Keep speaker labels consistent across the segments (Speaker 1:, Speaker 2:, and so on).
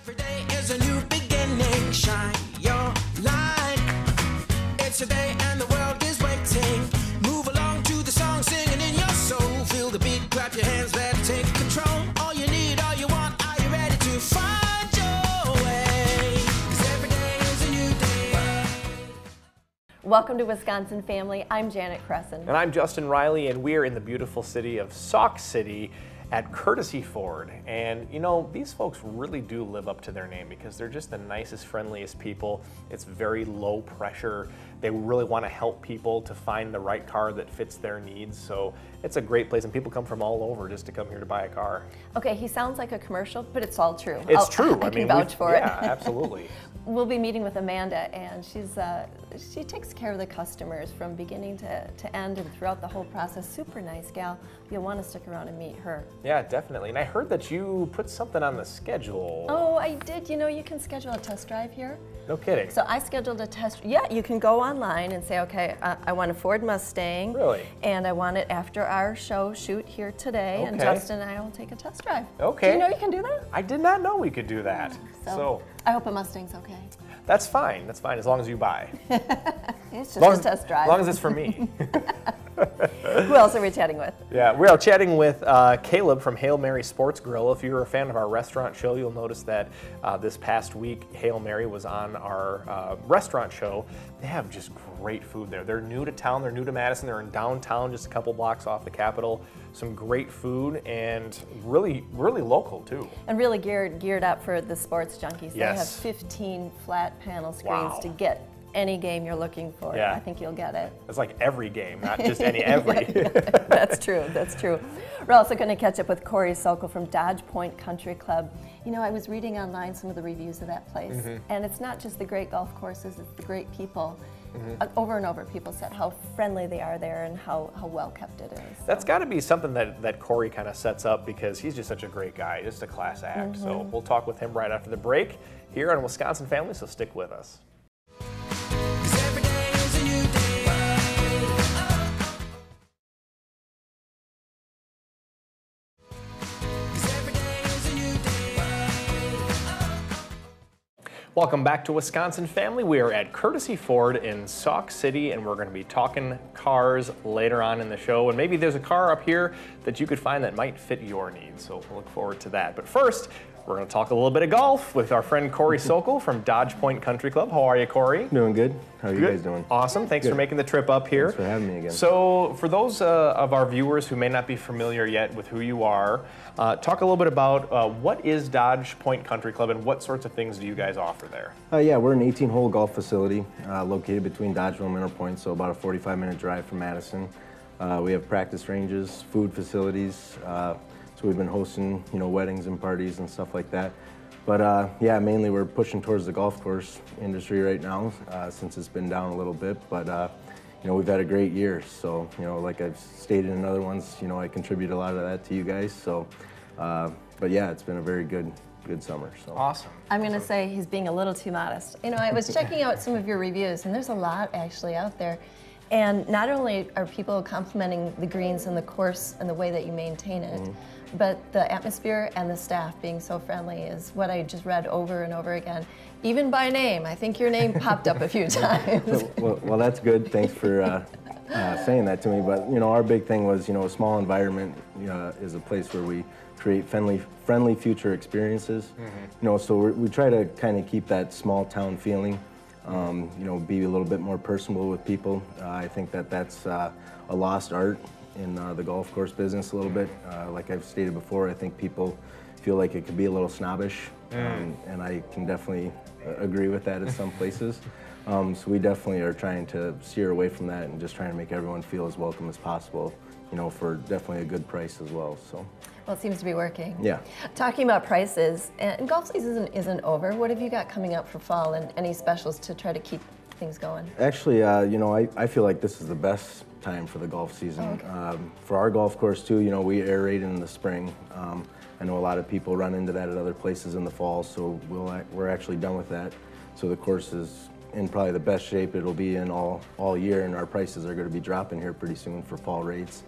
Speaker 1: Every day is a new beginning. Shine your light. It's a day and the world is waiting. Move along to the song, singing in your soul. Feel the beat, clap your hands, let it take control. All you need, all you want, are you ready to find your way? 'Cause every day is a new day.
Speaker 2: Welcome to Wisconsin Family. I'm Janet Crescent.
Speaker 3: And I'm Justin Riley, and we're in the beautiful city of Sauk City at Courtesy Ford. And you know, these folks really do live up to their name because they're just the nicest, friendliest people. It's very low pressure. They really want to help people to find the right car that fits their needs. So it's a great place, and people come from all over just to come here to buy a car.
Speaker 2: Okay, he sounds like a commercial, but it's all true.
Speaker 3: It's true.
Speaker 2: I can vouch for it.
Speaker 3: Yeah, absolutely.
Speaker 2: We'll be meeting with Amanda, and she takes care of the customers from beginning to end and throughout the whole process. Super nice gal. You'll want to stick around and meet her.
Speaker 3: Yeah, definitely. And I heard that you put something on the schedule.
Speaker 2: Oh, I did. You know, you can schedule a test drive here.
Speaker 3: No kidding.
Speaker 2: So I scheduled a test. Yeah, you can go online and say, okay, I want a Ford Mustang.
Speaker 3: Really?
Speaker 2: And I want it after our shoot here today. And
Speaker 3: Okay.
Speaker 2: Justin and I will take a test drive.
Speaker 3: Okay.
Speaker 2: Do you know you can do that?
Speaker 3: I did not know we could do that.
Speaker 2: So I hope a Mustang's okay.
Speaker 3: That's fine. That's fine as long as you buy.
Speaker 2: It's just a test drive.
Speaker 3: As long as it's for me.
Speaker 2: Who else are we chatting with?
Speaker 3: Yeah, we are chatting with Caleb from Hail Mary Sports Grill. If you're a fan of our restaurant show, you'll notice that this past week, Hail Mary was on our restaurant show. They have just great food there. They're new to town, they're new to Madison, they're in downtown, just a couple blocks off the Capitol. Some great food and really, really local too.
Speaker 2: And really geared up for the sports junkies.
Speaker 3: Yes.
Speaker 2: They have 15 flat panel screens
Speaker 3: Wow.
Speaker 2: to get any game you're looking for.
Speaker 3: Yeah.
Speaker 2: I think you'll get it.
Speaker 3: It's like every game, not just every.
Speaker 2: That's true, that's true. We're also going to catch up with Corey Sokol from Dodge Point Country Club. You know, I was reading online some of the reviews of that place, and it's not just the great golf courses, it's the great people. Over and over, people said how friendly they are there and how well kept it is.
Speaker 3: That's got to be something that Corey kind of sets up because he's just such a great guy, just a class act. So we'll talk with him right after the break here on Wisconsin Family, so stick with us.
Speaker 1: 'Cause every day is a new day. 'Cause every day is a new day.
Speaker 3: Welcome back to Wisconsin Family. We are at Courtesy Ford in Sauk City, and we're going to be talking cars later on in the show. And maybe there's a car up here that you could find that might fit your needs. So we'll look forward to that. But first, we're going to talk a little bit of golf with our friend Corey Sokol from Dodge Point Country Club. How are you, Corey?
Speaker 4: Doing good. How are you guys doing?
Speaker 3: Awesome. Thanks for making the trip up here.
Speaker 4: Thanks for having me again.
Speaker 3: So for those of our viewers who may not be familiar yet with who you are, talk a little bit about what is Dodge Point Country Club and what sorts of things do you guys offer there?
Speaker 4: Yeah, we're an 18-hole golf facility located between Dodgeville and Minter Point, so about a 45-minute drive from Madison. We have practice ranges, food facilities, so we've been hosting, you know, weddings and parties and stuff like that. But yeah, mainly we're pushing towards the golf course industry right now since it's been down a little bit. But you know, we've had a great year. So you know, like I've stated in other ones, you know, I contribute a lot of that to you guys. So, but yeah, it's been a very good summer. So
Speaker 3: Awesome.
Speaker 2: I'm going to say he's being a little too modest. You know, I was checking out some of your reviews, and there's a lot actually out there. And not only are people complimenting the greens and the course and the way that you maintain it, but the atmosphere and the staff being so friendly is what I just read over and over again. Even by name, I think your name popped up a few times.
Speaker 4: well, that's good. Thanks for saying that to me. But you know, our big thing was, you know, a small environment is a place where we create friendly future experiences. You know, so we try to kind of keep that small town feeling. You know, be a little bit more personable with people. I think that's a lost art in the golf course business a little bit. Like I've stated before, I think people feel like it could be a little snobbish, and I can definitely agree with that in some places. So we definitely are trying to steer away from that and just trying to make everyone feel as welcome as possible, you know, for definitely a good price as well. So.
Speaker 2: Well, it seems to be working.
Speaker 4: Yeah.
Speaker 2: Talking about prices, and golf season isn't over. What have you got coming up for fall and any specials to try to keep things going?
Speaker 4: Actually, you know, I feel like this is the best time for the golf season.
Speaker 2: Oh, okay.
Speaker 4: For our golf course too, you know, we aerate in the spring. I know a lot of people run into that at other places in the fall, so we're actually done with that. So the course is in probably the best shape it'll be in all year, and our prices are going to be dropping here pretty soon for fall rates.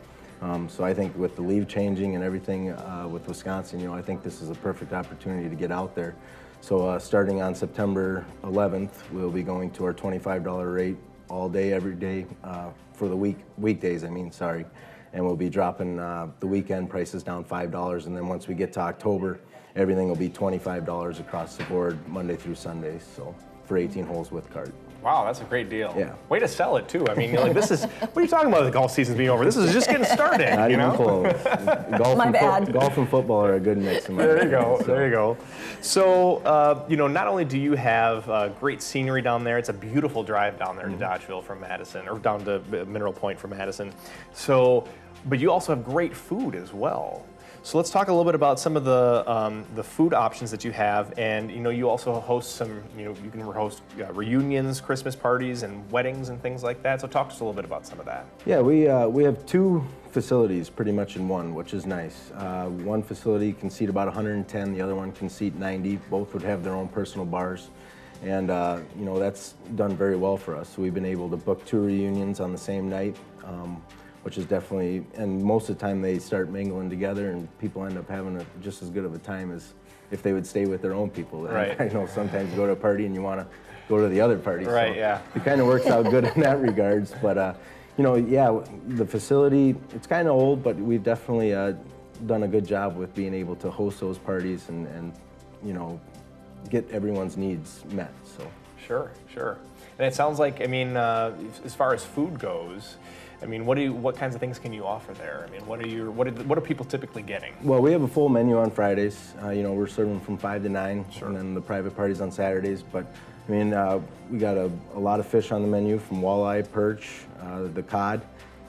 Speaker 4: So I think with the leave changing and everything with Wisconsin, you know, I think this is a perfect opportunity to get out there. So starting on September 11th, we'll be going to our $25 rate all day, every day, for the weekdays, sorry. And we'll be dropping the weekend prices down $5. And then once we get to October, everything will be $25 across the board, Monday through Sunday, so for 18 holes with cart.
Speaker 3: Wow, that's a great deal.
Speaker 4: Yeah.
Speaker 3: Way to sell it too. I mean, like this is, what are you talking about the golf season's being over? This is just getting started,
Speaker 4: Not
Speaker 3: you
Speaker 4: even
Speaker 3: know?
Speaker 4: close. Golf and football are a good mix in my
Speaker 3: There you
Speaker 4: opinion,
Speaker 3: go,
Speaker 4: so.
Speaker 3: there you go. So, you know, not only do you have great scenery down there, it's a beautiful drive down there to Dodgeville from Madison, or down to Mineral Point from Madison. So, but you also have great food as well. So let's talk a little bit about some of the food options that you have, and you know you also host some, you know, you can host reunions, Christmas parties, and weddings and things like that. So talk to us a little bit about some of that.
Speaker 4: Yeah, we have two facilities pretty much in one, which is nice. One facility can seat about 110, the other one can seat 90. Both would have their own personal bars, and you know that's done very well for us. So we've been able to book 2 reunions on the same night. Which is definitely, and most of the time they start mingling together and people end up having just as good of a time as if they would stay with their own people.
Speaker 3: Right.
Speaker 4: I know sometimes you go to a party and you want to go to the other party.
Speaker 3: Right,
Speaker 4: so
Speaker 3: yeah.
Speaker 4: It kind of works out good in that regards. But, you know, yeah, the facility, it's kind of old, but we've definitely done a good job with being able to host those parties and you know, get everyone's needs met, so.
Speaker 3: Sure, sure. And it sounds like, I mean, as far as food goes, I mean, what kinds of things can you offer there? I mean, what are people typically getting?
Speaker 4: Well, we have a full menu on Fridays. You know, we're serving from 5 to 9,
Speaker 3: Sure.
Speaker 4: and then the private parties on Saturdays. But I mean, we got a lot of fish on the menu, from walleye, perch, the cod,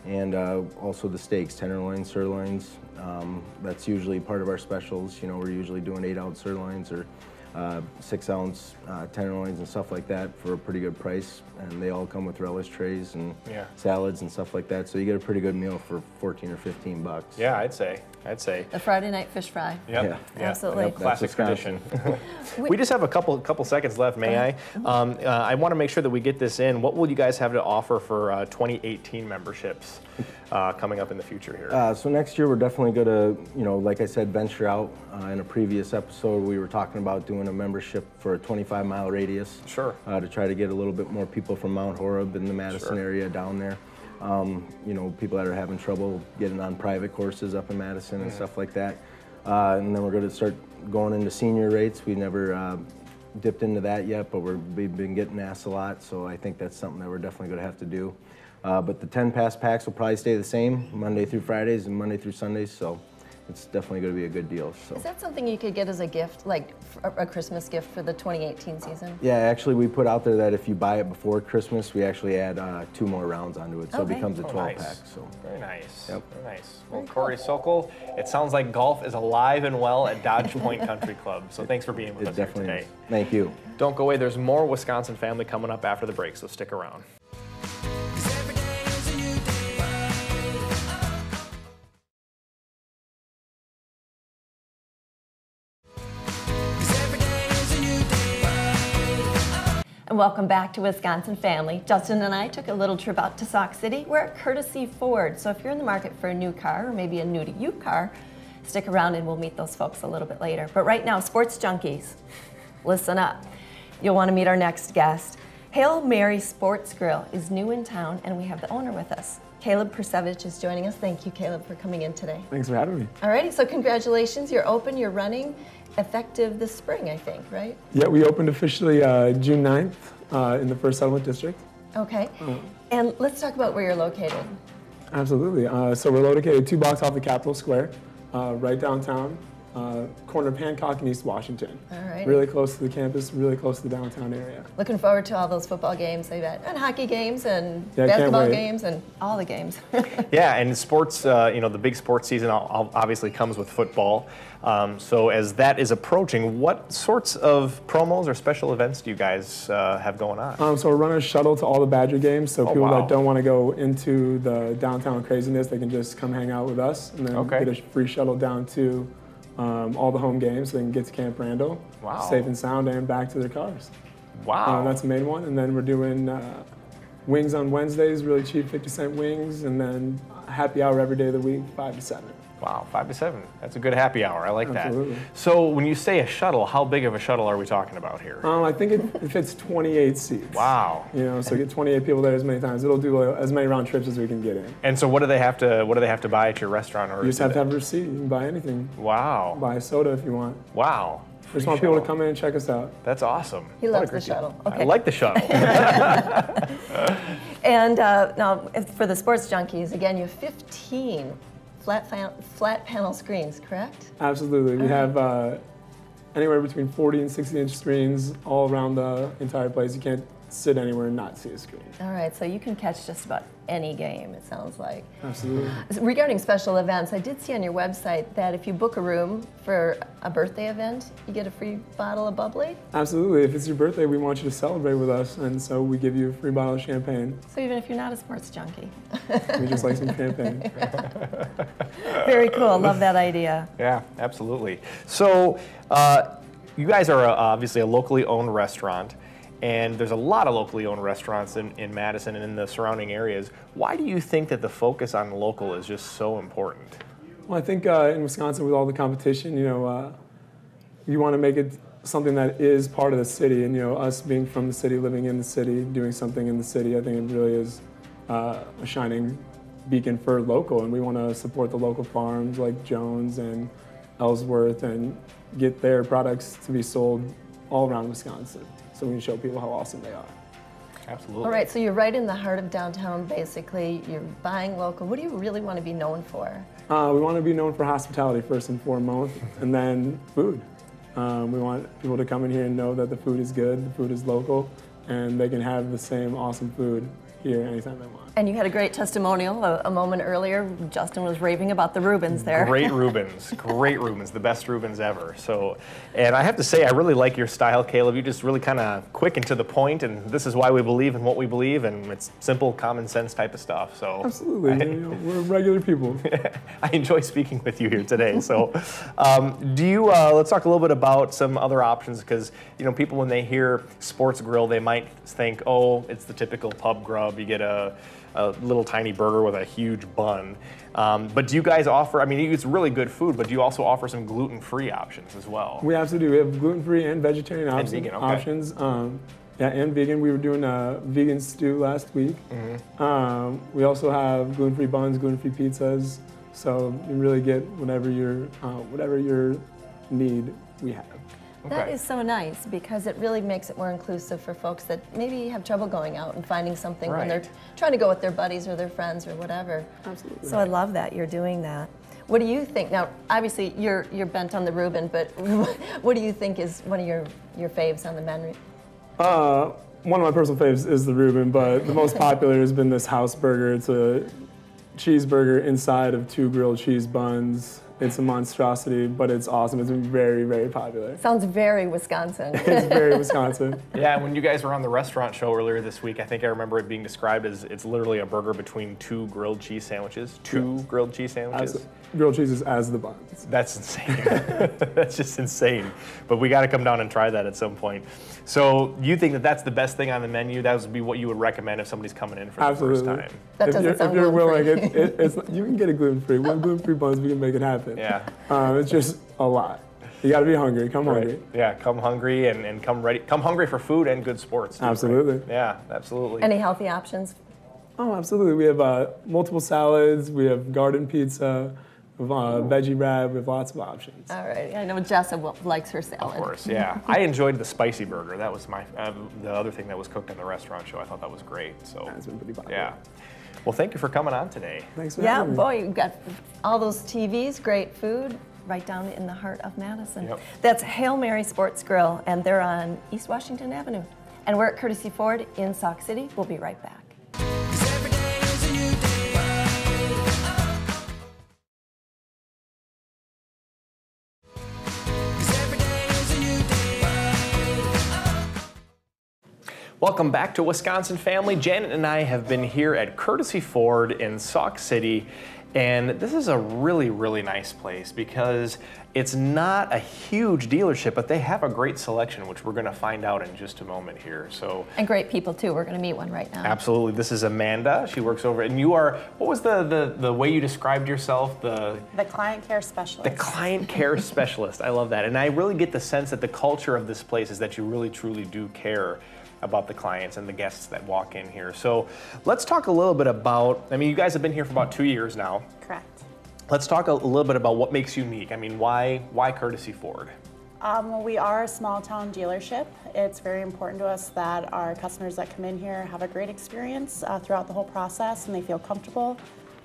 Speaker 4: and also the steaks, tenderloin, sirloins. That's usually part of our specials. You know, we're usually doing 8-ounce sirloins or 6-ounce tenderloins and stuff like that for a pretty good price, and they all come with relish trays and salads and stuff like that. So you get a pretty good meal for 14 or 15 bucks.
Speaker 3: Yeah, I'd say.
Speaker 2: The Friday night fish fry.
Speaker 3: Yep.
Speaker 4: Yeah.
Speaker 2: Absolutely.
Speaker 4: Yep,
Speaker 3: Classic
Speaker 4: that's
Speaker 3: tradition. We just have a couple seconds left, may I? I want to make sure that we get this in. What will you guys have to offer for 2018 memberships coming up in the future here?
Speaker 4: So next year we're definitely going to, you know, like I said, venture out. In a previous episode we were talking about doing a membership for a 25-mile radius.
Speaker 3: Sure.
Speaker 4: To try to get a little bit more people from Mount Horeb and the Madison area down there. You know, people that are having trouble getting on private courses up in Madison and stuff like that. And then we're going to start going into senior rates. We never dipped into that yet, but we've been getting asked a lot, so I think that's something that we're definitely going to have to do. But the 10 pass packs will probably stay the same, Monday through Fridays and Monday through Sundays, so it's definitely going to be a good deal. So.
Speaker 2: Is that something you could get as a gift, like a Christmas gift for the 2018 season?
Speaker 4: Yeah, actually we put out there that if you buy it before Christmas, we actually add 2 more rounds onto it, so it becomes a 12 pack. So.
Speaker 3: Very nice.
Speaker 4: Yep.
Speaker 3: Very nice. Well, Corey Sokol, it sounds like golf is alive and well at Dodge Point Country Club. So thanks for being with us here today.
Speaker 4: Is. Thank you.
Speaker 3: Don't go away. There's more Wisconsin Family coming up after the break, so stick around.
Speaker 2: And welcome back to Wisconsin Family. Justin and I took a little trip out to Sauk City. We're at Courtesy Ford. So if you're in the market for a new car, or maybe a new to you car, stick around and we'll meet those folks a little bit later. But right now, sports junkies, listen up. You'll want to meet our next guest. Hail Mary Sports Grill is new in town, and we have the owner with us. Caleb Persevich is joining us. Thank you, Caleb, for coming in today.
Speaker 5: Thanks for having me.
Speaker 2: Alrighty, so congratulations. You're open, you're running, effective this spring, I think, right?
Speaker 5: Yeah, we opened officially June 9th in the First Settlement District.
Speaker 2: Okay, and let's talk about where you're located.
Speaker 5: Absolutely. So we're located 2 blocks off the Capitol Square, right downtown, corner of Hancock and East Washington.
Speaker 2: All right.
Speaker 5: Really close to the campus, really close to the downtown area.
Speaker 2: Looking forward to all those football games, I bet, and hockey games, and
Speaker 5: Yeah, I can't
Speaker 2: basketball
Speaker 5: wait.
Speaker 2: games, and all the games.
Speaker 3: Yeah, and sports, you know, the big sports season obviously comes with football. So as that is approaching, what sorts of promos or special events do you guys have going on?
Speaker 5: So we're running a shuttle to all the Badger games, so people
Speaker 3: wow.
Speaker 5: that don't want to go into the downtown craziness, they can just come hang out with us and then
Speaker 3: Okay.
Speaker 5: get a free shuttle down to all the home games so they can get to Camp Randall,
Speaker 3: Wow.
Speaker 5: safe and sound, and back to their cars.
Speaker 3: Wow.
Speaker 5: That's the main one. And then we're doing wings on Wednesdays, really cheap 50-cent wings, and then happy hour every day of the week, 5 to 7.
Speaker 3: Wow, 5 to 7. That's a good happy hour. I like
Speaker 5: Absolutely.
Speaker 3: that. So when you say a shuttle, how big of a shuttle are we talking about here?
Speaker 5: I think it fits 28 seats.
Speaker 3: Wow.
Speaker 5: You know, so get 28 people there as many times. It'll do as many round trips as we can get in.
Speaker 3: And so what do they have to buy at your restaurant? Or
Speaker 5: You just have to have a receipt. You can buy anything.
Speaker 3: Wow.
Speaker 5: Buy a soda if you want.
Speaker 3: Wow.
Speaker 5: We just want people to come in and check us out.
Speaker 3: That's awesome.
Speaker 2: He
Speaker 3: What a
Speaker 2: loves the
Speaker 3: great deal.
Speaker 2: shuttle.
Speaker 3: I
Speaker 2: Okay.
Speaker 3: like the shuttle.
Speaker 2: And now, for the sports junkies, again, you have 15 flat panel screens, correct?
Speaker 5: Absolutely. We have anywhere between 40 and 60-inch screens all around the entire place. You can't sit anywhere and not see a screen.
Speaker 2: All right, so you can catch just about any game, it sounds like.
Speaker 5: Absolutely.
Speaker 2: Regarding special events, I did see on your website that if you book a room for a birthday event, you get a free bottle of bubbly.
Speaker 5: Absolutely. If it's your birthday, we want you to celebrate with us, and so we give you a free bottle of champagne.
Speaker 2: So even if you're not a sports junkie.
Speaker 5: We just like some champagne.
Speaker 2: Very cool, love that idea.
Speaker 3: Yeah, absolutely. So you guys are obviously a locally owned restaurant, and there's a lot of locally owned restaurants in Madison and in the surrounding areas. Why do you think that the focus on local is just so important?
Speaker 5: Well, I think in Wisconsin, with all the competition, you know, you want to make it something that is part of the city. And, you know, us being from the city, living in the city, doing something in the city, I think it really is a shining beacon for local. And we want to support the local farms like Jones and Ellsworth and get their products to be sold all around Wisconsin, so we can show people how awesome they are.
Speaker 3: Absolutely.
Speaker 2: All right, so you're right in the heart of downtown, basically. You're buying local. What do you really want to be known for?
Speaker 5: We want to be known for hospitality first and foremost, and then food. We want people to come in here and know that the food is good, the food is local, and they can have the same awesome food here anytime they want.
Speaker 2: And you had a great testimonial a moment earlier. Justin was raving about the Reubens there.
Speaker 3: Great Reubens, the best Reubens ever. So, and I have to say, I really like your style, Caleb. You just really kind of quick and to the point, and this is why we believe in what we believe, and it's simple, common sense type of stuff. So,
Speaker 5: Absolutely, you know, we're regular people.
Speaker 3: I enjoy speaking with you here today. So, let's talk a little bit about some other options, because you know, people when they hear sports grill, they might think, oh, it's the typical pub grub. You get a little tiny burger with a huge bun. But do you guys offer, I mean, it's really good food, but do you also offer some gluten-free options as well?
Speaker 5: We absolutely do. We have gluten-free and vegetarian
Speaker 3: And vegan, okay.
Speaker 5: options. Yeah, and vegan. We were doing a vegan stew last week. Mm-hmm. We also have gluten-free buns, gluten-free pizzas. So you really get whatever your need, we have.
Speaker 2: That
Speaker 3: Okay.
Speaker 2: is so nice, because it really makes it more inclusive for folks that maybe have trouble going out and finding something when they're
Speaker 3: Right.
Speaker 2: trying to go with their buddies or their friends or whatever.
Speaker 5: Absolutely.
Speaker 2: So I love that you're doing that. What do you think? Now, obviously, you're bent on the Reuben, but what do you think is one of your faves on the menu?
Speaker 5: One of my personal faves is the Reuben, but the most popular has been this house burger. It's a cheeseburger inside of 2 grilled cheese buns. It's a monstrosity, but it's awesome. It's been very, very popular.
Speaker 2: Sounds very Wisconsin.
Speaker 5: It's very Wisconsin.
Speaker 3: Yeah, when you guys were on the restaurant show earlier this week, I think I remember it being described as it's literally a burger between 2 grilled cheese sandwiches. Two grilled cheese sandwiches.
Speaker 5: Grilled cheeses as the buns.
Speaker 3: That's insane. That's just insane. But we got to come down and try that at some point. So you think that that's the best thing on the menu? That would be what you would recommend if somebody's coming in for the
Speaker 5: Absolutely.
Speaker 3: first time?
Speaker 2: That
Speaker 5: If
Speaker 2: doesn't
Speaker 5: you're,
Speaker 2: sound
Speaker 5: if you're willing,
Speaker 2: gluten-free.
Speaker 5: you can get it gluten-free. With gluten-free buns, we can make it happen.
Speaker 3: Yeah.
Speaker 5: It's just a lot. You got to be hungry. Come hungry.
Speaker 3: Right. Yeah, come hungry and come ready. Come hungry for food and good sports. Too,
Speaker 5: Absolutely.
Speaker 3: right? Yeah, absolutely.
Speaker 2: Any healthy options?
Speaker 5: Oh, absolutely. We have multiple salads. We have garden pizza. We have veggie wrap. We have lots of options.
Speaker 2: All right. I know Jessa likes her salad.
Speaker 3: Of course, yeah. I enjoyed the spicy burger. That was my the other thing that was cooked on the restaurant show. I thought that was great. So
Speaker 5: It's been pretty popular.
Speaker 3: yeah. Well, thank you for coming on today.
Speaker 5: Thanks for
Speaker 2: Yeah,
Speaker 5: having me.
Speaker 2: boy, you've got all those TVs, great food, right down in the heart of Madison.
Speaker 3: Yep.
Speaker 2: That's Hail Mary Sports Grill, and they're on East Washington Avenue. And we're at Courtesy Ford in Sauk City. We'll be right back.
Speaker 1: 'Cause every day is a new day.
Speaker 3: Welcome back to Wisconsin Family. Janet and I have been here at Courtesy Ford in Sauk City, and this is a really, really nice place because It's not a huge dealership, but they have a great selection, which we're going to find out in just a moment here. So,
Speaker 2: And great people too. We're going to meet one right now.
Speaker 3: absolutely. This is Amanda. She works over, and you are, what was the way you described yourself?
Speaker 6: The client care specialist.
Speaker 3: The client care specialist. I love that. And I really get the sense that the culture of this place is that you really, truly do care about the clients and the guests that walk in here. So let's talk a little bit about, I mean, you guys have been here for about 2 years now.
Speaker 6: Correct.
Speaker 3: Let's talk a little bit about what makes you unique. I mean, why Courtesy Ford?
Speaker 6: Well, we are a small town dealership. It's very important to us that our customers that come in here have a great experience throughout the whole process, and they feel comfortable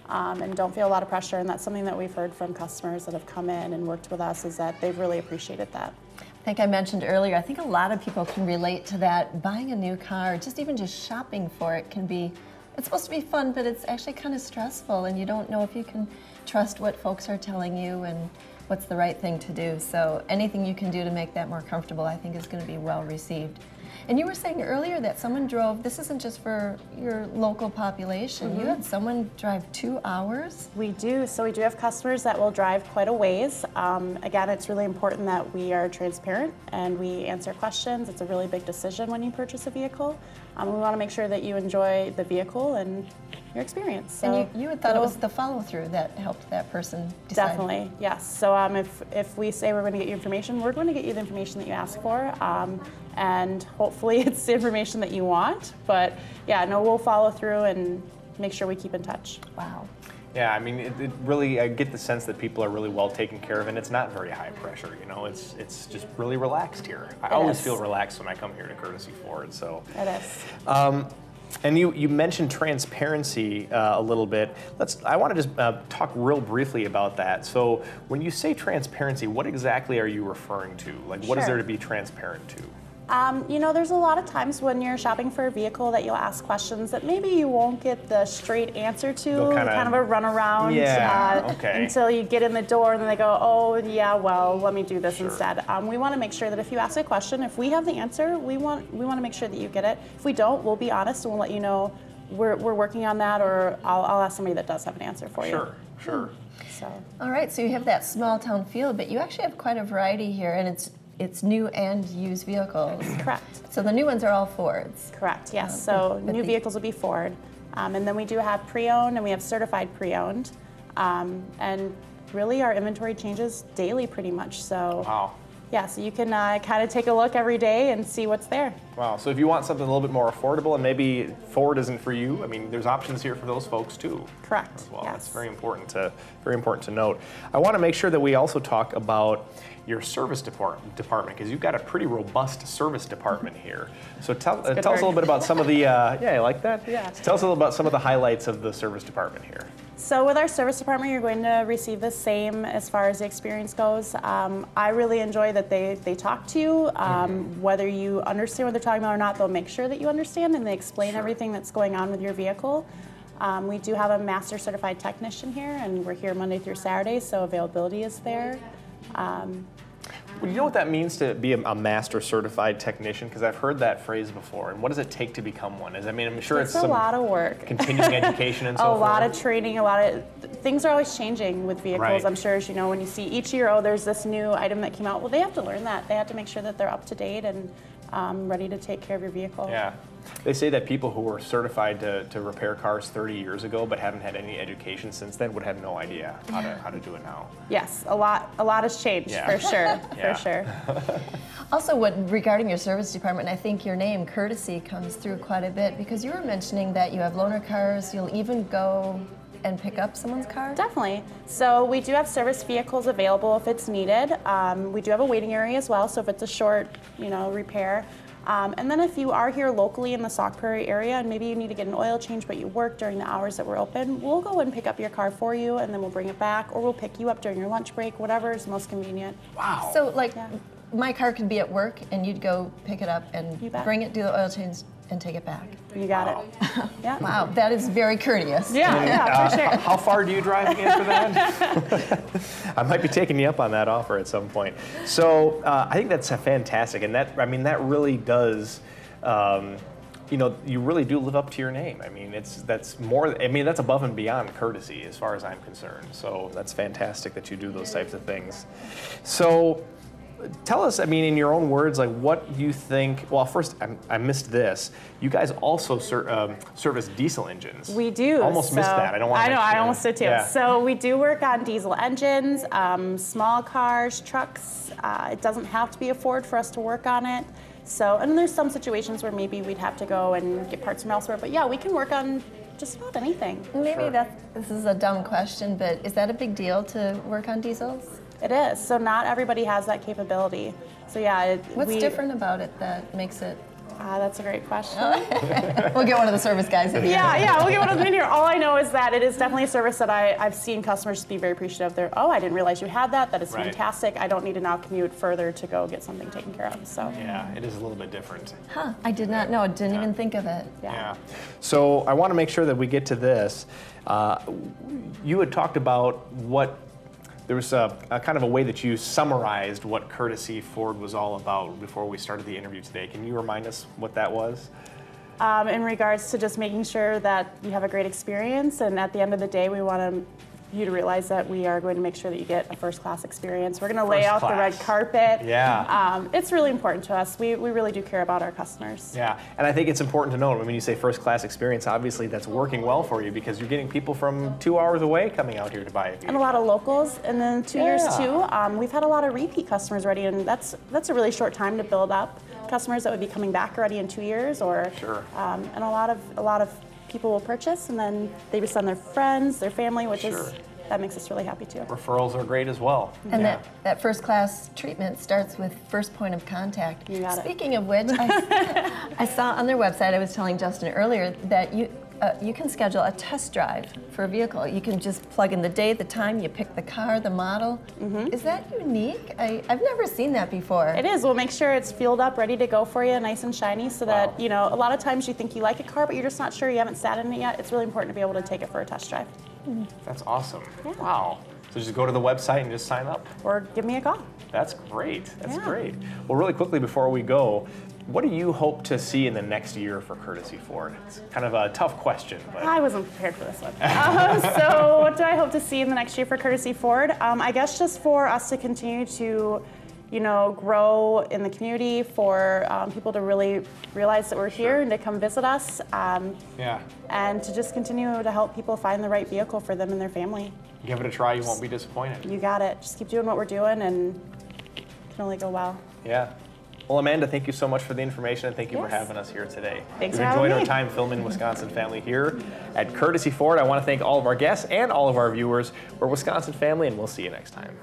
Speaker 6: and don't feel a lot of pressure. And that's something that we've heard from customers that have come in and worked with us, is that they've really appreciated that.
Speaker 2: I think I mentioned earlier, I think a lot of people can relate to that. Buying a new car, even just shopping for it can be, it's supposed to be fun, but it's actually kind of stressful, and you don't know if you can trust what folks are telling you and what's the right thing to do. So anything you can do to make that more comfortable, I think, is going to be well received. And you were saying earlier that someone drove, this isn't just for your local population, you had someone drive 2 hours?
Speaker 6: We do. So we do have customers that will drive quite a ways. Again, it's really important that we are transparent and we answer questions. It's a really big decision when you purchase a vehicle. We want to make sure that you enjoy the vehicle and your experience. So
Speaker 2: And you had thought it was the follow-through that helped that person decide.
Speaker 6: Definitely, yes. So if we say we're going to get you information, we're going to get you the information that you ask for. And hopefully it's the information that you want. But yeah, no, we'll follow through and make sure we keep in touch.
Speaker 2: Wow.
Speaker 3: Yeah, I mean, it really, I get the sense that people are really well taken care of, and it's not very high pressure, you know, it's just really relaxed here. I always feel relaxed when I come here to Courtesy Ford, so.
Speaker 6: It is.
Speaker 3: And you mentioned transparency a little bit. I want to just talk real briefly about that. So when you say transparency, what exactly are you referring to? Like, what is there to be transparent to?
Speaker 6: You know, there's a lot of times when you're shopping for a vehicle that you'll ask questions that maybe you won't get the straight answer to, kind of a runaround until you get in the door and then they go, oh, yeah, well, let me do this instead. We want to make sure that if you ask a question, if we have the answer, we want to make sure that you get it. If we don't, we'll be honest and we'll let you know we're working on that, or I'll ask somebody that does have an answer for you.
Speaker 3: Sure.
Speaker 6: So.
Speaker 2: All right, so you have that small town feel, but you actually have quite a variety here, and it's new and used vehicles.
Speaker 6: Correct.
Speaker 2: So the new ones are all Fords.
Speaker 6: Correct, yes. So new vehicles will be Ford. And then we do have pre-owned and we have certified pre-owned. And really our inventory changes daily pretty much. So
Speaker 3: wow.
Speaker 6: Yeah, so you can kind of take a look every day and see what's there.
Speaker 3: Wow, so if you want something a little bit more affordable and maybe Ford isn't for you, I mean, there's options here for those folks too.
Speaker 6: Correct,
Speaker 3: as well.
Speaker 6: yes.
Speaker 3: That's very important to note. I want to make sure that we also talk about your service department, because you've got a pretty robust service department here. So tell us a little bit about some of the, yeah, you like that?
Speaker 6: Yeah.
Speaker 3: So tell us a little about some of the highlights of the service department here.
Speaker 6: So with our service department, you're going to receive the same as far as the experience goes. I really enjoy that they talk to you. Whether you understand what they're talking about or not, they'll make sure that you understand and they explain everything that's going on with your vehicle. We do have a master certified technician here, and we're here Monday through Saturday, so availability is there.
Speaker 3: Well, you know what that means to be a master certified technician? Because I've heard that phrase before. And what does it take to become one? I mean, I'm sure it's
Speaker 6: a lot of work.
Speaker 3: Continuing education and so forth.
Speaker 6: A lot of training, things are always changing with vehicles.
Speaker 3: Right.
Speaker 6: I'm sure, as you know, when you see each year, oh, there's this new item that came out. Well, they have to learn that. They have to make sure that they're up to date and ready to take care of your vehicle.
Speaker 3: Yeah. They say that people who were certified to repair cars 30 years ago but haven't had any education since then would have no idea how to do it now.
Speaker 6: Yes, a lot has changed, for sure, for sure.
Speaker 2: Also, regarding your service department, I think your name, Courtesy, comes through quite a bit, because you were mentioning that you have loaner cars, you'll even go and pick up someone's car?
Speaker 6: Definitely. So we do have service vehicles available if it's needed. We do have a waiting area as well, so if it's a short, repair. And then if you are here locally in the Sauk Prairie area and maybe you need to get an oil change but you work during the hours that we're open, we'll go and pick up your car for you and then we'll bring it back, or we'll pick you up during your lunch break, whatever is most convenient.
Speaker 3: Wow.
Speaker 2: So my car could be at work and you'd go pick it up and bring it, do the oil change, and take it back.
Speaker 6: You got it. Yeah.
Speaker 2: Wow, that is very courteous.
Speaker 6: Yeah, for sure.
Speaker 3: How far do you drive again for that? I might be taking you up on that offer at some point. So I think that's fantastic, and that really does you know, you really do live up to your name. I mean, that's more. I mean, that's above and beyond courtesy, as far as I'm concerned. So that's fantastic that you do those types of things. So, tell us, I mean, in your own words, like what you think. Well, first, I missed this. You guys also service diesel engines.
Speaker 6: We do.
Speaker 3: Almost missed that. I don't want to.
Speaker 6: I know. I almost did too. Yeah. So we do work on diesel engines, small cars, trucks. It doesn't have to be a Ford for us to work on it. So, and there's some situations where maybe we'd have to go and get parts from elsewhere. But yeah, we can work on just about anything.
Speaker 2: Maybe this is a dumb question, but is that a big deal to work on diesels?
Speaker 6: It is. So not everybody has that capability. So yeah.
Speaker 2: What's different about it that makes it?
Speaker 6: That's a great question.
Speaker 2: We'll get one of the service guys in here.
Speaker 6: Yeah, we'll get one of them in here. All I know is that it is definitely a service that I've seen customers be very appreciative of. I didn't realize you had that. That is fantastic. I don't need to now commute further to go get something taken care of. So
Speaker 3: yeah, it is a little bit different.
Speaker 2: Huh, I did not know. Didn't even think of it.
Speaker 3: Yeah. So I want to make sure that we get to this. You had talked about what. There was a kind of a way that you summarized what Courtesy Ford was all about before we started the interview today. Can you remind us what that was?
Speaker 6: In regards to just making sure that you have a great experience, and at the end of the day, we want you to realize that we are going to make sure that you get a first-class experience. We're going to lay out the red carpet.
Speaker 3: Yeah.
Speaker 6: It's really important to us. We really do care about our customers.
Speaker 3: Yeah, and I think it's important to note, when you say first-class experience, obviously that's working well for you because you're getting people from 2 hours away coming out here to buy a vehicle.
Speaker 6: And a lot of locals, and then 2 years too. We've had a lot of repeat customers already, and that's a really short time to build up customers that would be coming back already in 2 years, or and a lot of people will purchase, and then they just send their friends, their family, which is that makes us really happy too.
Speaker 3: Referrals are great as well.
Speaker 2: And that first class treatment starts with first point of contact.
Speaker 6: You got
Speaker 2: Speaking of which, I saw on their website, I was telling Justin earlier, that you can schedule a test drive for a vehicle. You can just plug in the day, the time, you pick the car, the model. Is that unique? I've never seen that before.
Speaker 6: It is. We'll make sure it's fueled up, ready to go for you, nice and shiny, so that, you know, a lot of times you think you like a car, but you're just not sure, you haven't sat in it yet. It's really important to be able to take it for a test drive.
Speaker 3: That's awesome. Yeah. Wow. So just go to the website and just sign up?
Speaker 6: Or give me a call.
Speaker 3: That's great. That's great. Well, really quickly before we go, what do you hope to see in the next year for Courtesy Ford? It's kind of a tough question, but
Speaker 6: I wasn't prepared for this one. So what do I hope to see in the next year for Courtesy Ford? I guess just for us to continue to, you know, grow in the community, for people to really realize that we're here and to come visit us. And to just continue to help people find the right vehicle for them and their family.
Speaker 3: Give it a try, you won't be disappointed.
Speaker 6: You got it. Just keep doing what we're doing, and it can only go well.
Speaker 3: Yeah. Well, Amanda, thank you so much for the information, and thank you for having us here today.
Speaker 6: Thanks
Speaker 3: We've
Speaker 6: for having
Speaker 3: enjoyed
Speaker 6: me.
Speaker 3: our time filming Wisconsin Family here at Courtesy Ford. I want to thank all of our guests and all of our viewers. We're Wisconsin Family, and we'll see you next time.